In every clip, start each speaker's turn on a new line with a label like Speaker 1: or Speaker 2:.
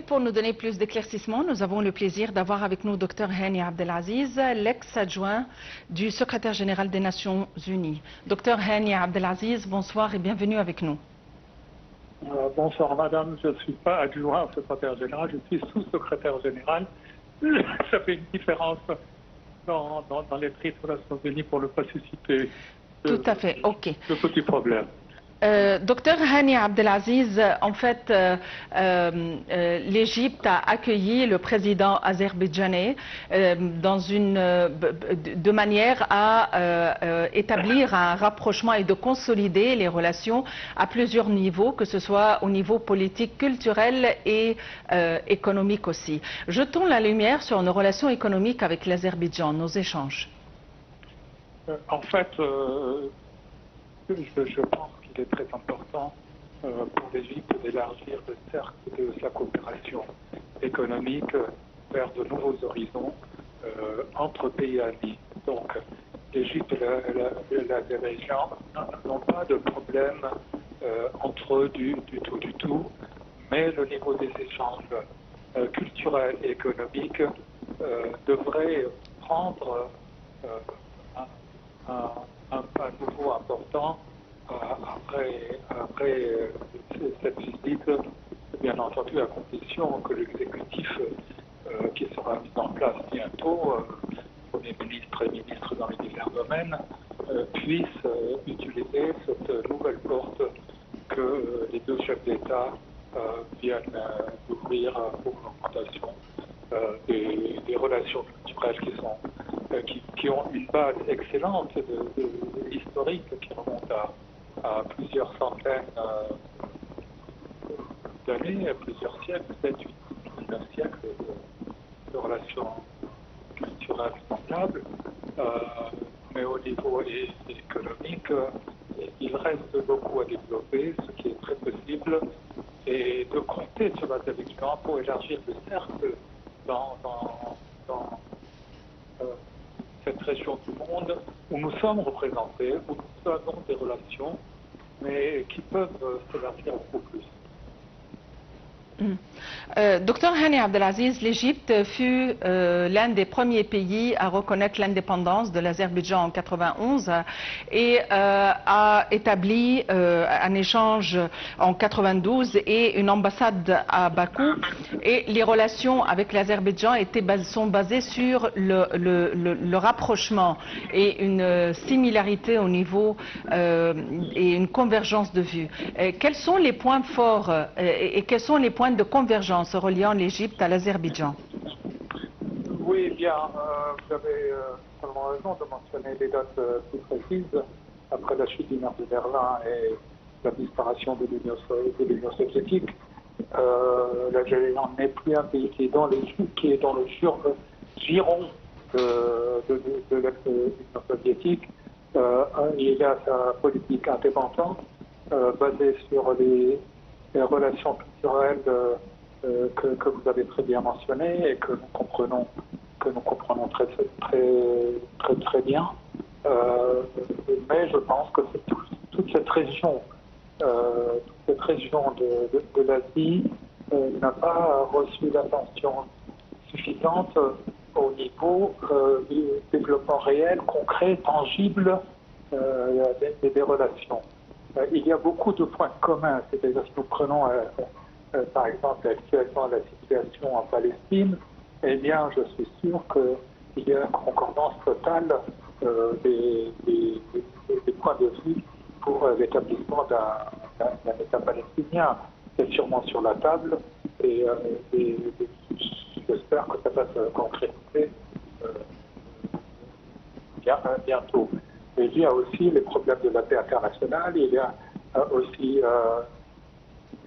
Speaker 1: Et pour nous donner plus d'éclaircissements, nous avons le plaisir d'avoir avec nous Dr Hani Abdelaziz, l'ex-adjoint du secrétaire général des Nations Unies. Dr Hani Abdelaziz, bonsoir et bienvenue avec nous.
Speaker 2: Bonsoir madame, je ne suis pas adjoint au secrétaire général, je suis sous-secrétaire général. Ça fait une différence dans les prix des Nations Unies pour ne pas susciter
Speaker 1: Tout à fait, ok.
Speaker 2: de petits problèmes.
Speaker 1: Docteur Hani Abdelaziz, en fait, l'Égypte a accueilli le président azerbaïdjanais de manière à établir un rapprochement et de consolider les relations à plusieurs niveaux, que ce soit au niveau politique, culturel et économique aussi. Jetons la lumière sur nos relations économiques avec l'Azerbaïdjan, nos échanges.
Speaker 2: En fait, je pense qu'il est très important pour l'Égypte d'élargir le cercle de sa coopération économique vers de nouveaux horizons entre pays amis. Donc, l'Égypte et l'Azerbaïdjan n'ont pas de problème entre eux du tout, mais le niveau des échanges culturels et économiques devrait prendre un pas nouveau important après cette visite, bien entendu à condition que l'exécutif qui sera mis en place bientôt, Premier ministre et ministre dans les divers domaines, puisse utiliser cette nouvelle porte que les deux chefs d'État viennent d'ouvrir pour l'augmentation des relations culturelles qui ont une base excellente historique qui remonte à plusieurs centaines d'années, à plusieurs siècles, 7, 8, 9 siècles de relations culturelles semblables. Mais au niveau économique, il reste beaucoup à développer, ce qui est très possible, et de compter sur l'Azerbaïdjan pour élargir le cercle dans cette région du monde où nous sommes représentés, où nous avons des relations, mais qui peuvent s'élargir beaucoup plus.
Speaker 1: Docteur Hani Abdelaziz, l'Égypte fut l'un des premiers pays à reconnaître l'indépendance de l'Azerbaïdjan en 91 et a établi un échange en 92 et une ambassade à Bakou. Et les relations avec l'Azerbaïdjan sont basées sur le rapprochement et une similarité au niveau et une convergence de vues. Quels sont les points forts et quels sont les points de convergence reliant l'Égypte à l'Azerbaïdjan?
Speaker 2: Oui, bien, vous avez seulement raison de mentionner les dates plus précises. Après la chute du mur de Berlin et la disparition de l'Union soviétique, l'Azerbaïdjan n'est plus un pays qui est dans le giron de l'ex-Union soviétique. Il a sa politique indépendante basée sur les relations culturelles que vous avez très bien mentionnées et que nous comprenons très bien. Mais je pense que toute cette région de l'Asie n'a pas reçu l'attention suffisante au niveau du développement réel, concret, tangible des relations. Il y a beaucoup de points communs, c'est-à-dire si nous prenons par exemple actuellement la situation en Palestine, eh bien je suis sûr qu'il y a une concordance totale des points de vue pour l'établissement d'un État palestinien. C'est sûrement sur la table et j'espère que ça va se concrétiser bientôt. Et il y a aussi les problèmes de la paix internationale, il y a aussi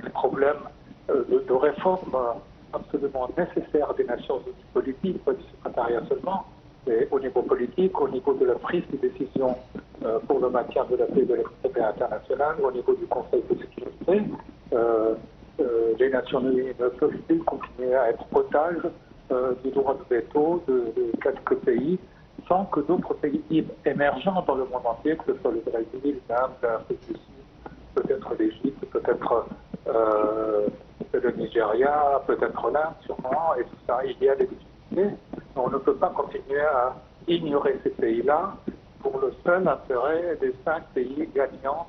Speaker 2: les problèmes de réforme absolument nécessaires des Nations Unies politiques, pas du secrétariat seulement, mais au niveau politique, au niveau de la prise de décision pour le maintien de la paix et de la paix internationale, au niveau du Conseil de sécurité. Les Nations Unies ne peuvent-ils continuer à être otages du droit de veto de quelques pays sans que d'autres pays émergents dans le monde entier, que ce soit le Brésil, l'Inde, l'Afrique du Sud, peut-être l'Égypte, peut-être le Nigeria, peut-être l'Inde sûrement, et tout ça. Il y a des difficultés. On ne peut pas continuer à ignorer ces pays-là pour le seul intérêt des 5 pays gagnants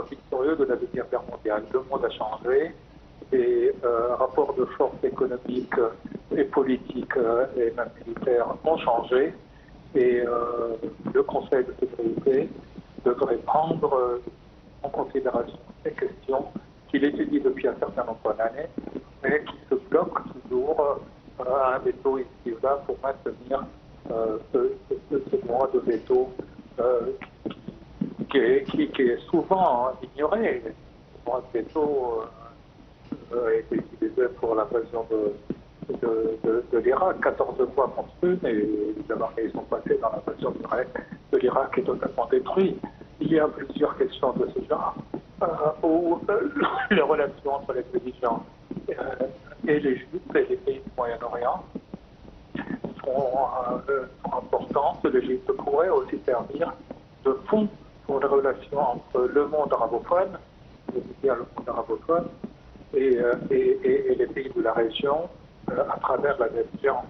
Speaker 2: victorieux de la Deuxième Guerre mondiale. Le monde a changé, les rapports de force économiques et politiques et même militaires ont changé, et le Conseil de sécurité devrait prendre en considération ces questions qu'il étudie depuis un certain nombre d'années, mais qui se bloque toujours à un veto ici ou là pour maintenir ce droit de veto qui est souvent ignoré. Le droit de veto a été utilisé pour l'invasion de l'Irak, 14 fois contre une, et les Américains sont passés dans l'invasion de l'Irak est totalement détruit. Il y a plusieurs questions de ce genre où les relations entre les belligérants et les Juifs et les pays du Moyen-Orient sont importantes. L'Égypte pourrait aussi servir de fond pour les relations entre le monde arabophone, le monde arabophone et les pays de la région à travers la belligérance.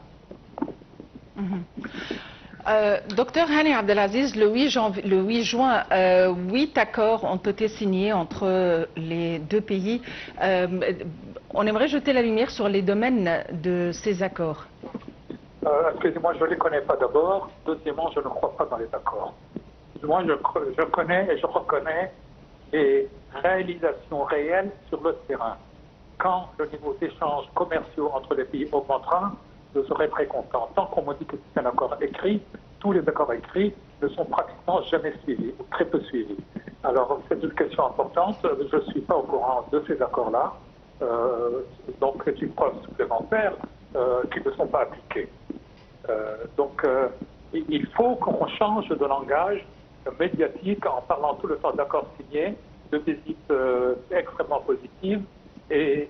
Speaker 1: Docteur Hani Abdelaziz, le 8 juin, 8 accords ont été signés entre les deux pays. On aimerait jeter la lumière sur les domaines de ces accords.
Speaker 2: Excusez-moi, je ne les connais pas d'abord. Deuxièmement, je ne crois pas dans les accords. Moi, je connais et je reconnais les réalisations réelles sur le terrain. Quand le niveau d'échanges commerciaux entre les pays augmentera, je serai très content. Tant qu'on me dit que c'est un accord écrit, tous les accords écrits ne sont pratiquement jamais suivis, ou très peu suivis. Alors, c'est une question importante. Je ne suis pas au courant de ces accords-là. Donc, c'est une preuve supplémentaire qui ne sont pas appliqués. Donc, il faut qu'on change de langage médiatique en parlant tout le temps d'accords signés, de visites extrêmement positives. Et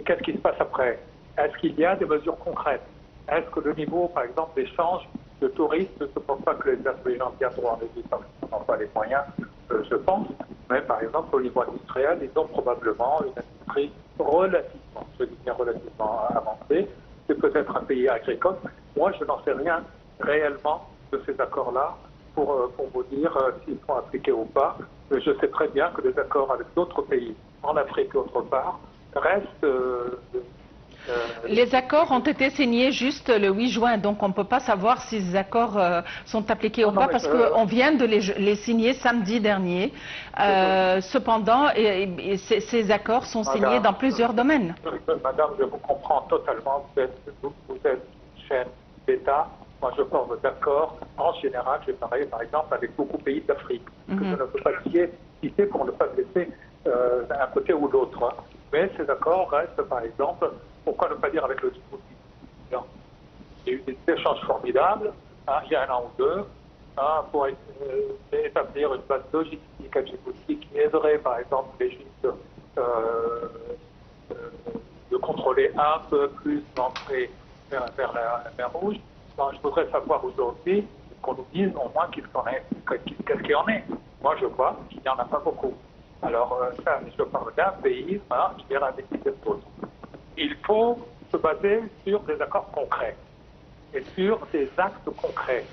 Speaker 2: qu'est-ce qui se passe après? Est-ce qu'il y a des mesures concrètes? Est-ce que le niveau, par exemple, d'échange de touristes, je ne pense pas que les gens viendront en Égypte parce qu'ils n'ont pas les moyens, je pense, mais par exemple, au niveau industriel, ils ont probablement une industrie relativement, je dis bien relativement avancée. C'est peut-être un pays agricole. Moi, je n'en sais rien réellement de ces accords-là pour vous dire s'ils sont appliqués ou pas. Mais je sais très bien que les accords avec d'autres pays, en Afrique et autre part, restent...
Speaker 1: Les accords ont été signés juste le 8 juin, donc on ne peut pas savoir si ces accords sont appliqués ou pas, parce qu'on vient de les signer samedi dernier. Cependant, ces accords sont signés dans plusieurs domaines.
Speaker 2: Madame, je vous comprends totalement. Vous êtes une chaîne d'État. Moi, je forme d'accord. En général, j'ai parlé, par exemple, avec beaucoup de pays d'Afrique, que je ne peux pas citer pour ne pas blesser d'un côté ou l'autre. Hein. Mais ces accords restent, par exemple, pourquoi ne pas dire avec le Djibouti? Il y a eu des échanges formidables, hein, il y a un an ou deux, hein, pour établir une base logistique à Djibouti qui aiderait, par exemple, l'Égypte de contrôler un peu plus l'entrée vers la mer Rouge. Donc, je voudrais savoir aujourd'hui qu'on nous dise au moins qu'est-ce qu'il en est. Moi, je vois qu'il n'y en a pas beaucoup. Alors, ça, je parle d'un pays qui est décider d'autres. Il faut se baser sur des accords concrets et sur des actes concrets.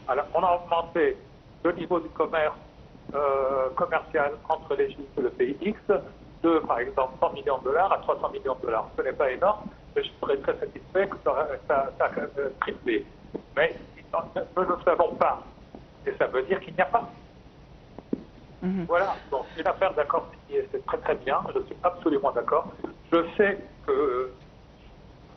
Speaker 2: Alors, on a augmenté le niveau du commerce commercial entre l'Égypte et le pays X de, par exemple, 100 millions de dollars à 300 millions de dollars. Ce n'est pas énorme, mais je serais très satisfait que ça a triplé. Mais nous ne le savons pas. Et ça veut dire qu'il n'y a pas. Voilà, donc une affaire d'accord signé, c'est très très bien, je suis absolument d'accord. Je sais que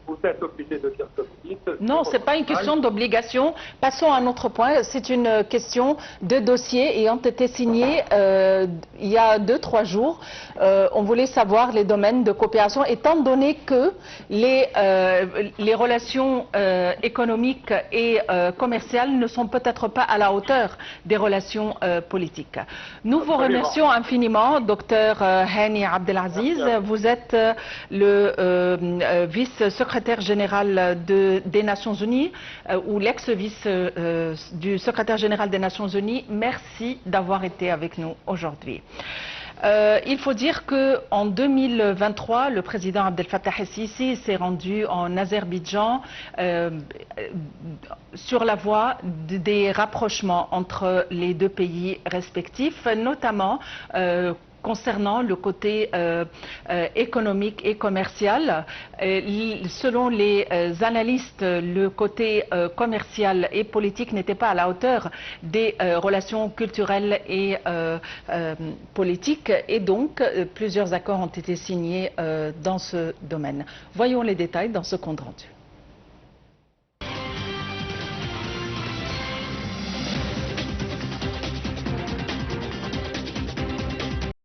Speaker 2: vous êtes obligé de dire ce que vous dites.
Speaker 1: Non, ce n'est pas une question d'obligation. Passons à un autre point. C'est une question de dossiers ayant été signés il y a 2-3 jours. On voulait savoir les domaines de coopération, étant donné que les relations économiques et commerciales ne sont peut-être pas à la hauteur des relations politiques. Nous vous remercions infiniment, docteur Hani Abdelaziz. Vous êtes le vice-secrétaire général des Nations Unies ou l'ex-vice du secrétaire général des Nations Unies. Merci d'avoir été avec nous aujourd'hui. Il faut dire qu'en 2023, le président Abdel Fattah el-Sisi s'est rendu en Azerbaïdjan sur la voie des rapprochements entre les deux pays respectifs, notamment concernant le côté économique et commercial. Selon les analystes, le côté commercial et politique n'était pas à la hauteur des relations culturelles et politiques, et donc plusieurs accords ont été signés dans ce domaine. Voyons les détails dans ce compte rendu.